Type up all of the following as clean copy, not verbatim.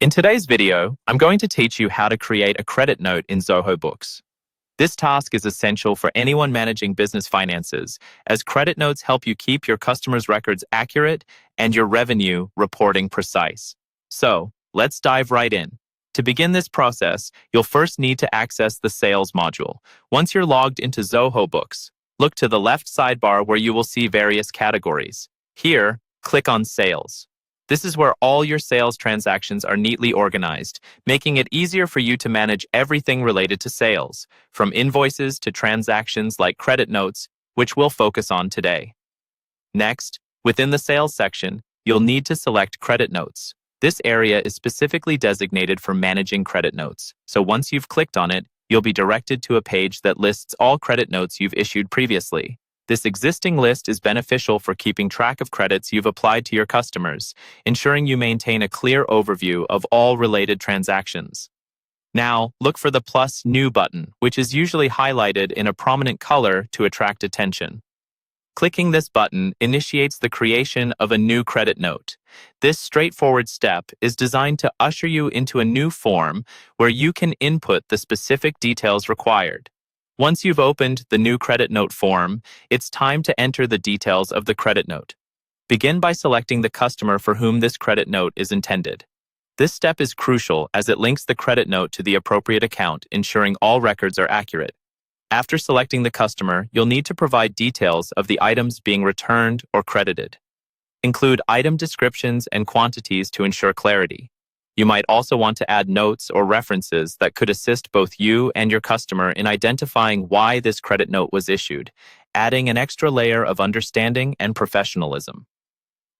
In today's video, I'm going to teach you how to create a credit note in Zoho Books. This task is essential for anyone managing business finances, as credit notes help you keep your customers' records accurate and your revenue reporting precise. So, let's dive right in. To begin this process, you'll first need to access the Sales module. Once you're logged into Zoho Books, look to the left sidebar where you will see various categories. Here, click on Sales. This is where all your sales transactions are neatly organized, making it easier for you to manage everything related to sales, from invoices to transactions like credit notes, which we'll focus on today. Next, within the sales section, you'll need to select credit notes. This area is specifically designated for managing credit notes, so once you've clicked on it, you'll be directed to a page that lists all credit notes you've issued previously. This existing list is beneficial for keeping track of credits you've applied to your customers, ensuring you maintain a clear overview of all related transactions. Now, look for the plus New button, which is usually highlighted in a prominent color to attract attention. Clicking this button initiates the creation of a new credit note. This straightforward step is designed to usher you into a new form where you can input the specific details required. Once you've opened the new credit note form, it's time to enter the details of the credit note. Begin by selecting the customer for whom this credit note is intended. This step is crucial as it links the credit note to the appropriate account, ensuring all records are accurate. After selecting the customer, you'll need to provide details of the items being returned or credited. Include item descriptions and quantities to ensure clarity. You might also want to add notes or references that could assist both you and your customer in identifying why this credit note was issued, adding an extra layer of understanding and professionalism.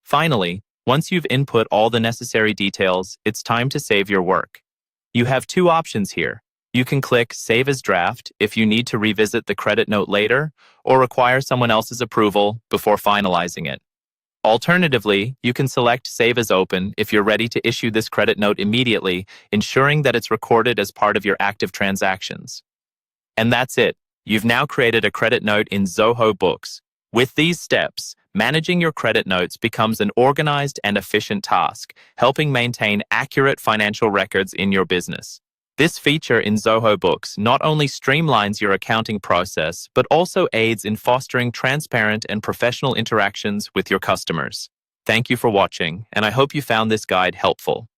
Finally, once you've input all the necessary details, it's time to save your work. You have two options here. You can click Save as Draft if you need to revisit the credit note later or require someone else's approval before finalizing it. Alternatively, you can select Save as Open if you're ready to issue this credit note immediately, ensuring that it's recorded as part of your active transactions. And that's it. You've now created a credit note in Zoho Books. With these steps, managing your credit notes becomes an organized and efficient task, helping maintain accurate financial records in your business. This feature in Zoho Books not only streamlines your accounting process, but also aids in fostering transparent and professional interactions with your customers. Thank you for watching, and I hope you found this guide helpful.